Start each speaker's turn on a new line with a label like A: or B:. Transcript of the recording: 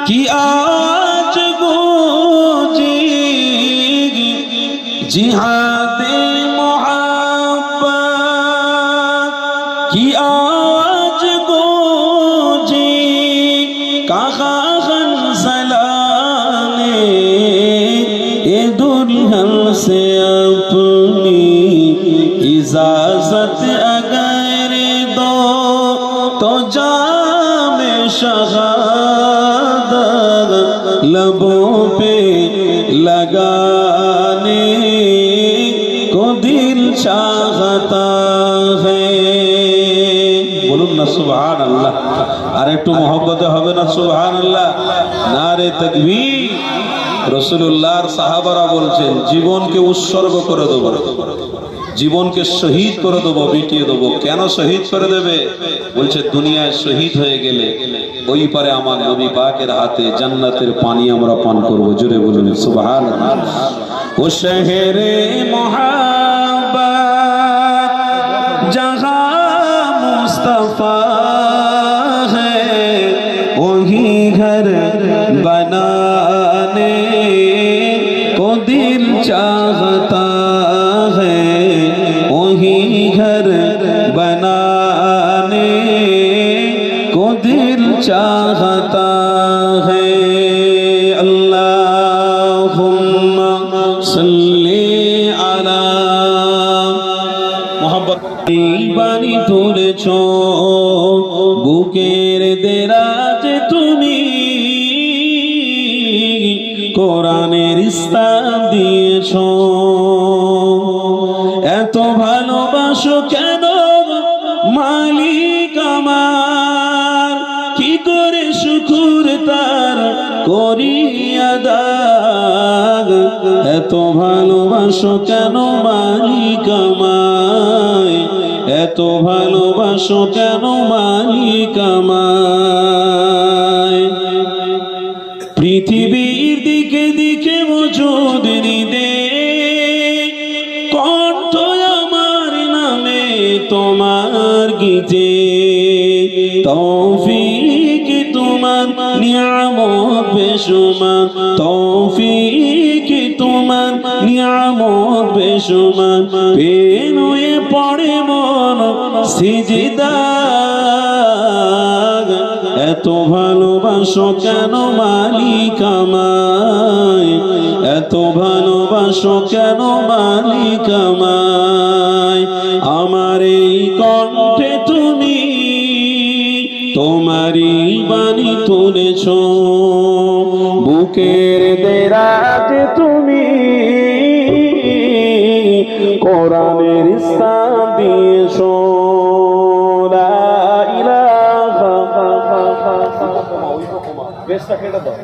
A: কি আজ গূঁজে জিহাদে মোহাব্বত, কি আজ গূঁজে কাগান সলানে ए दुल्हन से अपनी इजाजत अगर दो तो जामे शहादत लबों पे लगाने को दिल चाहता है। बोलून ना सुभान अल्लाह। और एक मोहब्बत হবে না সুবহান আল্লাহ। নারে তাকবীর। রাসূলুল্লাহর সাহাবারা বলছেন জীবনকে উৎসর্গ করে দেব, জীবনকে শহীদ করে দেব, মিটিয়ে দেব। কেন শহীদ করে দেবে? বলছে দুনিয়ায় শহীদ হয়ে গেলে ওই পারে আমার নবী পাকের হাতে জান্নাতের পানি আমরা পান করব। জোরে বলুন সুবহানাল্লাহ। ও শহরে মোহাব্বত जहां मुस्तफा है वही घर बनाने को दिल चाहता है, वही घर बनाने को दिल चाहता है। अल्लाहुम्मा सल्ली अला मोहब्बत বাণী তুলেছ বুকের দেরাজে তুমি, কোরআনের ইসলাম দিয়েছ। এত ভালোবাসো কেন মালিক আমার, কি করে শুকর তার করি আদা। এত ভালোবাসো কেন মালিক আমায়, এত ভালোবাসো কেন মালিক আমায়। পৃথিবীর দিকে দিকে মজুদ নিদে কণ্ঠ আমার নামে তোমার গীতে। তৌফিক তোমার নিয়ামত বেশুমার, তৌফিক তোমার নিয়ামত বেশুমার। পেনুয়ে পড়ে মন সিজদা, এত ভালোবাসো কেন মালিক আমায়, এত ভালোবাসো কেন মালিক আমায়। আমার এই কণ্ঠে তুমি তোমারই বাণী তুলেছ, বুকের দেরাজে তুমি কোরআনের ইসলাম দিয়েছ। লা ইলাহা বেশটা কেটে দাও।